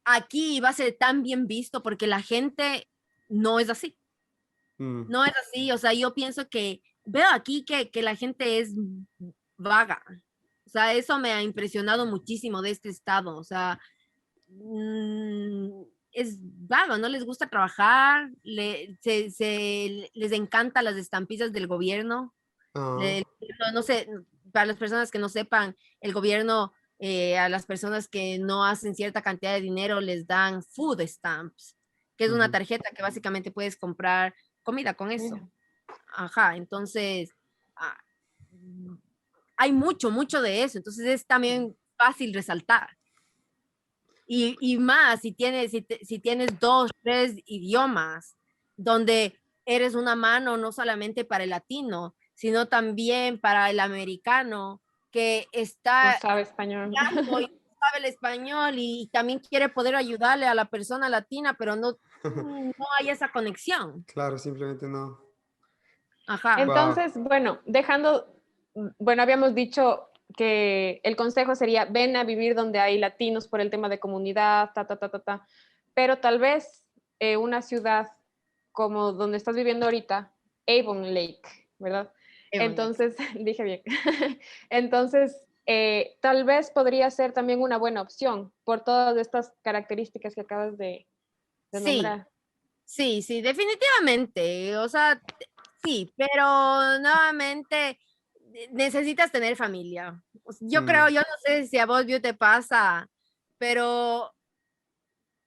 aquí va a ser tan bien visto porque la gente no es así. Mm, No es así, o sea, yo pienso que veo aquí que la gente es vaga. O sea, eso me ha impresionado muchísimo de este estado. O sea, es vago, no les gusta trabajar, les encanta las estampillas del gobierno. ah, No sé, para las personas que no sepan, el gobierno a las personas que no hacen cierta cantidad de dinero les dan food stamps, que es una ujú, tarjeta que básicamente puedes comprar comida con eso. Mira. Ajá, entonces ah, hay mucho de eso, entonces es también fácil resaltar. Y más, si tienes dos, tres idiomas, donde eres una mano no solamente para el latino, sino también para el americano que No está sabe español. estudiando y no sabe el español y también quiere poder ayudarle a la persona latina, pero no hay esa conexión. claro, simplemente no. Ajá. Wow. Entonces, bueno, bueno, habíamos dicho que el consejo sería ven a vivir donde hay latinos por el tema de comunidad, pero tal vez una ciudad como donde estás viviendo ahorita, Avon Lake, ¿verdad? Entonces, dije bien. Entonces, tal vez podría ser también una buena opción por todas estas características que acabas de Sí, nombrar. sí, definitivamente. O sea, sí, pero nuevamente necesitas tener familia. Yo creo, Mm, yo no sé si a vos, Vio, te pasa, pero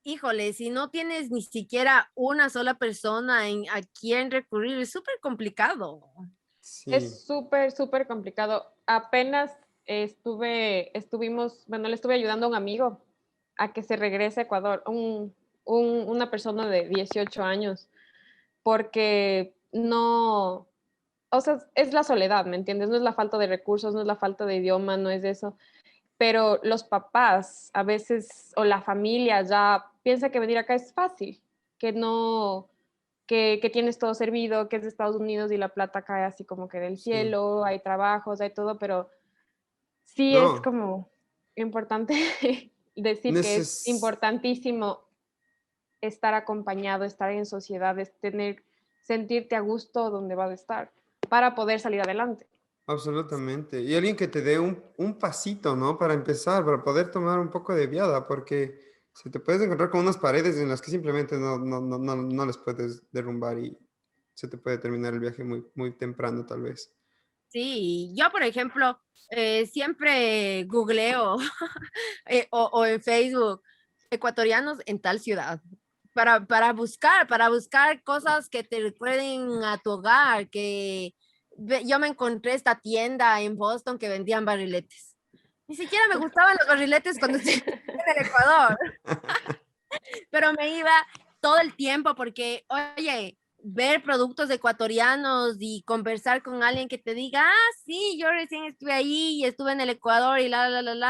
híjole, si no tienes ni siquiera una sola persona a quien recurrir, es súper complicado. sí. Es súper complicado. Apenas bueno, le estuve ayudando a un amigo a que se regrese a Ecuador, una persona de 18 años, porque no, o sea, es la soledad, ¿me entiendes? No es la falta de recursos, no es la falta de idioma, no es eso, pero los papás a veces, o la familia ya piensa que venir acá es fácil, que no, que tienes todo servido, que es de Estados Unidos y la plata cae así como que del Sí. cielo, hay trabajos, hay todo, pero sí es No, como importante decir que es neces importantísimo estar acompañado, estar en sociedad, sentirte a gusto donde vas a estar para poder salir adelante. absolutamente. Y alguien que te dé un pasito, ¿no? Para empezar, para poder tomar un poco de viada, porque si te puedes encontrar con unas paredes en las que simplemente no les puedes derrumbar y se te puede terminar el viaje muy temprano, tal vez. Sí, yo, por ejemplo, siempre googleo o en Facebook ecuatorianos en tal ciudad para buscar cosas que te recuerden a tu hogar, yo me encontré esta tienda en Boston que vendían barriletes. Ni siquiera me gustaban los barriletes cuando estuve en el Ecuador, pero me iba todo el tiempo porque, oye, ver productos ecuatorianos y conversar con alguien que te diga, sí, yo recién estuve ahí y estuve en el Ecuador y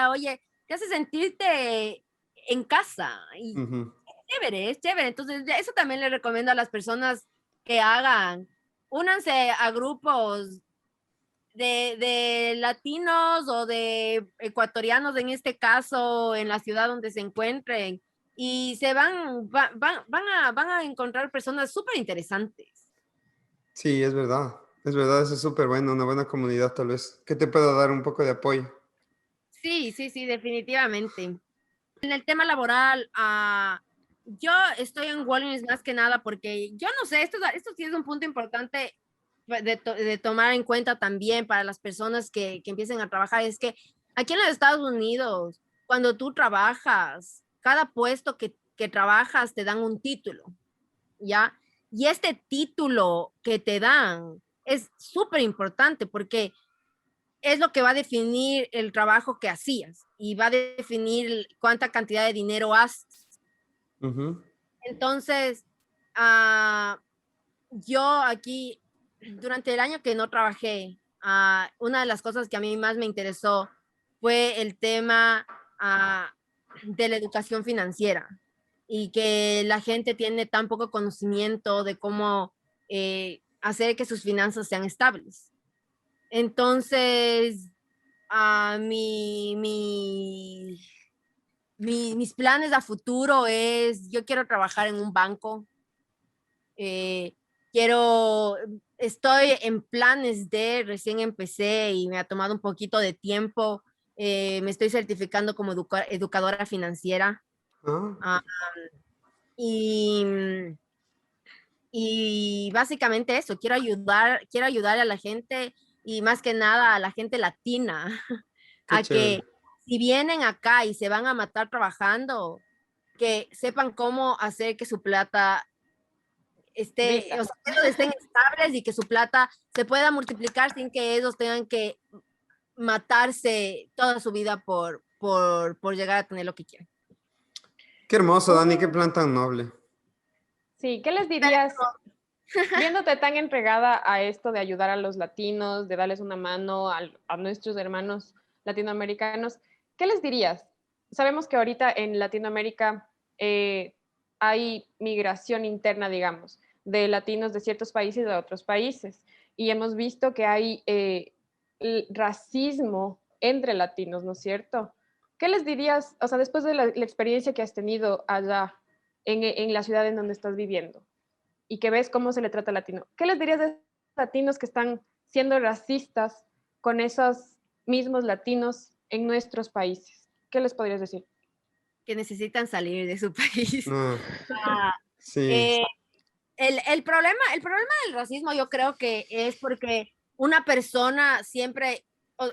oye, te hace sentirte en casa y Ujú. chévere, es chévere. Entonces, eso también le recomiendo a las personas que hagan, únanse a grupos de latinos o de ecuatorianos en este caso, en la ciudad donde se encuentren, y van a encontrar personas súper interesantes. Sí, es verdad, eso es súper bueno, una buena comunidad tal vez, que te pueda dar un poco de apoyo. Sí, definitivamente. En el tema laboral, yo estoy en Walgreens más que nada porque yo no sé, esto sí es un punto importante de tomar en cuenta también para las personas que empiecen a trabajar. Es que aquí en los Estados Unidos, cuando tú trabajas, cada puesto que trabajas te dan un título, ¿ya? Y este título que te dan es súper importante porque es lo que va a definir el trabajo que hacías y va a definir cuánta cantidad de dinero haces. Ujú. Entonces, ah, yo aquí, durante el año que no trabajé, una de las cosas que a mí más me interesó fue el tema de la educación financiera y que la gente tiene tan poco conocimiento de cómo hacer que sus finanzas sean estables. Entonces, a mis planes a futuro es, yo quiero trabajar en un banco, eh, quiero, estoy en planes recién empecé y me ha tomado un poquito de tiempo, me estoy certificando como educadora financiera Ah, ah, y, y básicamente eso, quiero ayudar a la gente y más que nada a la gente latina qué a chévere. que si vienen acá y se van a matar trabajando, que sepan cómo hacer que su plata Rinda. o sea, que ellos estén estables y que su plata se pueda multiplicar sin que ellos tengan que matarse toda su vida por llegar a tener lo que quieren. Qué hermoso, Dani, qué Uh, plan tan noble. sí, ¿qué les dirías viéndote tan entregada a esto de ayudar a los latinos, de darles una mano a nuestros hermanos latinoamericanos? ¿Qué les dirías? Sabemos que ahorita en Latinoamérica hay migración interna, digamos, de latinos de ciertos países a otros países. Y hemos visto que hay racismo entre latinos, ¿no es cierto? ¿Qué les dirías, o sea, después de la experiencia que has tenido allá en la ciudad en donde estás viviendo? Y que ves cómo se le trata al latino. ¿Qué les dirías de esos latinos que están siendo racistas con esos mismos latinos en nuestros países? ¿Qué les podrías decir? Que necesitan salir de su país. No, Ah, sí. eh, el problema del racismo yo creo que es porque una persona siempre,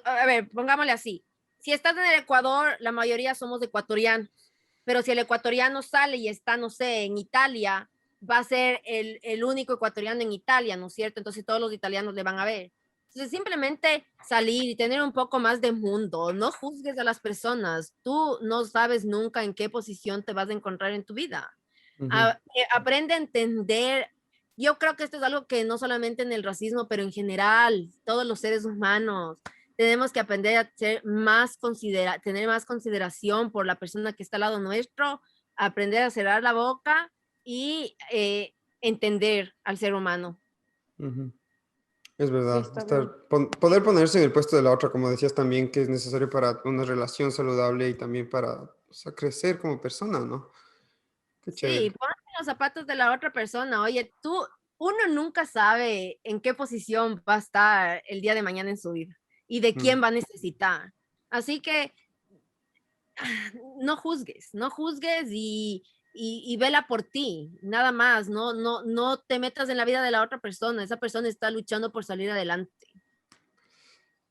a ver, pongámosle así, si estás en el Ecuador, la mayoría somos ecuatorianos, pero si el ecuatoriano sale y está, no sé, en Italia, va a ser el único ecuatoriano en Italia, ¿no es cierto? Entonces todos los italianos le van a ver. Entonces simplemente salir y tener un poco más de mundo, no juzgues a las personas, tú no sabes nunca en qué posición te vas a encontrar en tu vida. Ujú. Aprende a entender. Yo creo que esto es algo que no solamente en el racismo, pero en general, todos los seres humanos tenemos que aprender a ser tener más consideración por la persona que está al lado nuestro, aprender a cerrar la boca y entender al ser humano. Ujú. Es Sí, verdad, está bien. poder ponerse en el puesto de la otra, como decías también, que es necesario para una relación saludable y también para, o sea, crecer como persona, ¿no? Qué Sí, chévere. ponte en los zapatos de la otra persona. Oye, uno nunca sabe en qué posición va a estar el día de mañana en su vida y de Mm. quién va a necesitar. Así que no juzgues y vela por ti, nada más. No te metas en la vida de la otra persona. Esa persona está luchando por salir adelante.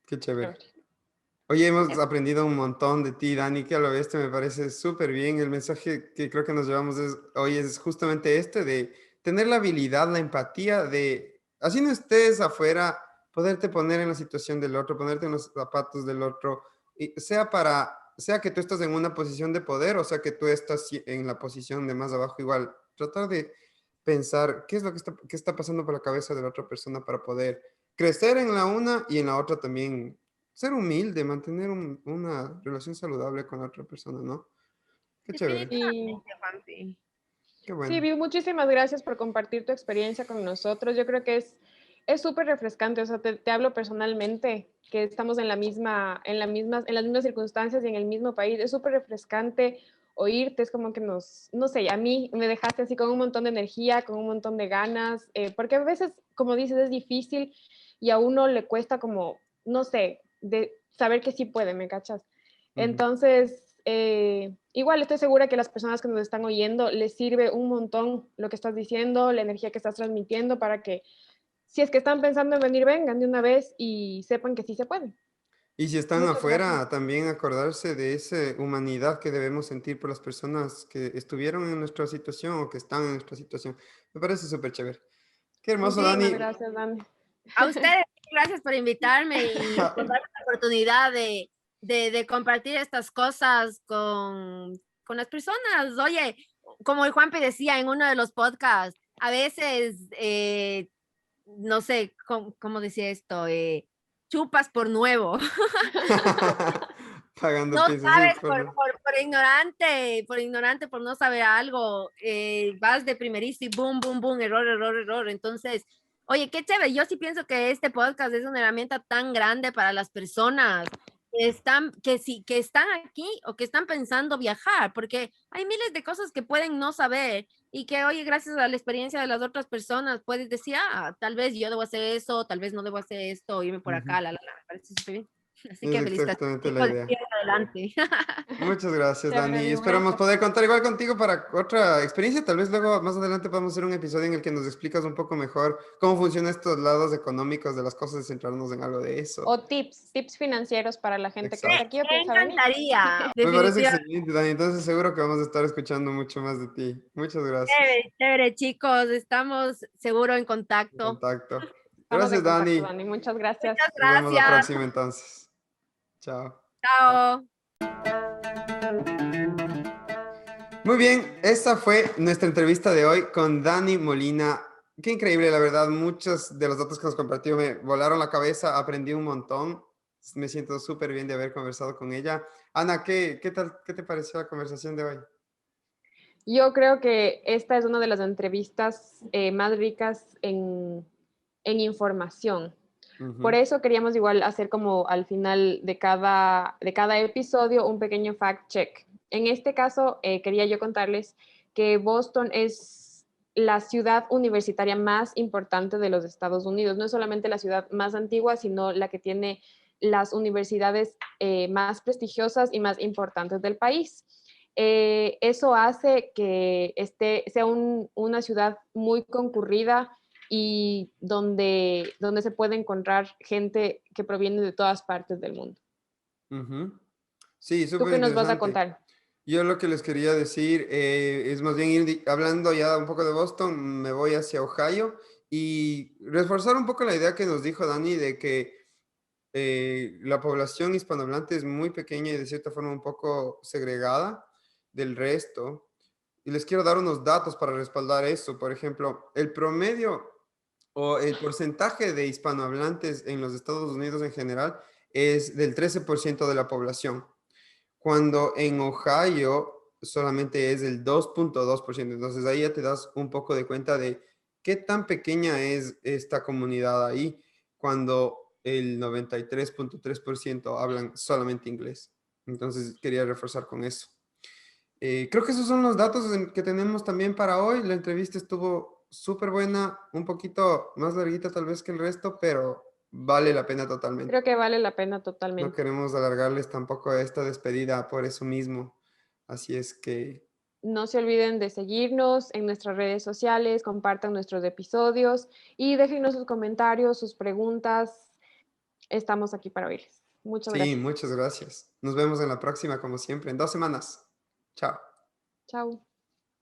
Qué chévere. Chévere. Oye, hemos aprendido un montón de ti, Dani, que a lo bestia me parece súper bien. El mensaje que creo que nos llevamos hoy es justamente este, de tener la habilidad, la empatía de, así no estés afuera, poderte poner en la situación del otro, ponerte en los zapatos del otro, y sea que tú estás en una posición de poder o sea que tú estás en la posición de más abajo, igual, tratar de pensar qué es lo que qué está pasando por la cabeza de la otra persona para poder crecer en la una y en la otra también ser humilde, mantener una relación saludable con la otra persona, ¿no? Qué chévere, Y Definitivamente, Juanpi. qué sí, bueno. Viu, muchísimas gracias por compartir tu experiencia con nosotros. Yo creo que es súper refrescante, o sea, te hablo personalmente, que estamos en las mismas circunstancias y en el mismo país. Es súper refrescante oírte, es como que no sé, a mí me dejaste así con un montón de energía, con un montón de ganas, porque a veces, como dices, es difícil y a uno le cuesta como, no sé, de saber que sí puede, ¿me cachas? Ujú. Entonces, igual estoy segura que las personas que nos están oyendo les sirve un montón lo que estás diciendo, la energía que estás transmitiendo para que si es que están pensando en venir, vengan de una vez y sepan que sí se puede. Y si están Muchas gracias. afuera, también acordarse de esa humanidad que debemos sentir por las personas que estuvieron en nuestra situación o que están en nuestra situación. Me parece súper chévere. Qué hermoso, Muchísimas Dani. gracias, Dani. A ustedes, gracias por invitarme y por darme la oportunidad de compartir estas cosas con las personas. Oye, como el Juanpi decía en uno de los podcasts, a veces, no sé, ¿cómo decía esto? Chupas por nuevo. Pagando No piezas, sí, sabes por ignorante, por no saber algo, vas de primerizo y boom, boom, boom, error, error, error. Entonces, oye, qué chévere. Yo sí pienso que este podcast es una herramienta tan grande para las personas que están aquí o que están pensando viajar, porque hay miles de cosas que pueden no saber y que, oye, gracias a la experiencia de las otras personas, puedes decir, tal vez yo debo hacer eso, tal vez no debo hacer esto, irme por acá, Ujú. me parece súper bien. Así Es que felicitaciones, exactamente la chicos, idea. sigan adelante. Muchas gracias, Chévere, Dani. amigo, Esperamos gracias. poder contar igual contigo para otra experiencia. Tal vez luego, más adelante, podamos hacer un episodio en el que nos explicas un poco mejor cómo funcionan estos lados económicos de las cosas y centrarnos en algo de eso. O tips financieros para la gente que está Exacto. aquí o Me piensa venir. encantaría, Me parece definitivamente. excelente, Dani. Entonces seguro que vamos a estar escuchando mucho más de ti. Muchas gracias. Chévere, chévere, chicos, estamos seguro en En contacto. contacto. Estamos en Gracias, contacto, Dani. Dani. Muchas gracias. Muchas Nos vemos la gracias. próxima entonces. Chao. Chao. Muy bien, esta fue nuestra entrevista de hoy con Dani Molina. Qué increíble, la verdad. Muchos de los datos que nos compartió me volaron la cabeza, aprendí un montón. Me siento súper bien de haber conversado con ella. Ana, ¿qué tal? ¿Qué te pareció la conversación de hoy? Yo creo que esta es una de las entrevistas más ricas en información. Por Ujú, eso queríamos igual hacer como al final de cada episodio un pequeño fact check. En este caso, quería yo contarles que Boston es la ciudad universitaria más importante de los Estados Unidos. No es solamente la ciudad más antigua, sino la que tiene las universidades más prestigiosas y más importantes del país. Eso hace que sea una ciudad muy concurrida y donde se puede encontrar gente que proviene de todas partes del mundo. ujú. Sí, ¿Tú súper qué nos vas a interesante. contar? Yo lo que les quería decir es más bien hablando ya un poco de Boston, me voy hacia Ohio y reforzar un poco la idea que nos dijo Dani de que la población hispanohablante es muy pequeña y de cierta forma un poco segregada del resto. Y les quiero dar unos datos para respaldar eso. Por ejemplo, el promedio o el porcentaje de hispanohablantes en los Estados Unidos en general es del 13% de la población, cuando en Ohio solamente es del 2.2%. Entonces ahí ya te das un poco de cuenta de qué tan pequeña es esta comunidad ahí cuando el 93.3% hablan solamente inglés. Entonces quería reforzar con eso. Creo que esos son los datos que tenemos también para hoy. La entrevista estuvo súper buena, un poquito más larguita tal vez que el resto, pero vale la pena totalmente. Creo que vale la pena No totalmente. queremos alargarles tampoco esta despedida por eso mismo. Así es que No se olviden de seguirnos en nuestras redes sociales, compartan nuestros episodios y déjenos sus comentarios, sus preguntas. Estamos aquí para oírles. Muchas sí, gracias. muchas gracias. Nos vemos en la próxima, como siempre, en 2 semanas. Chao. Chao.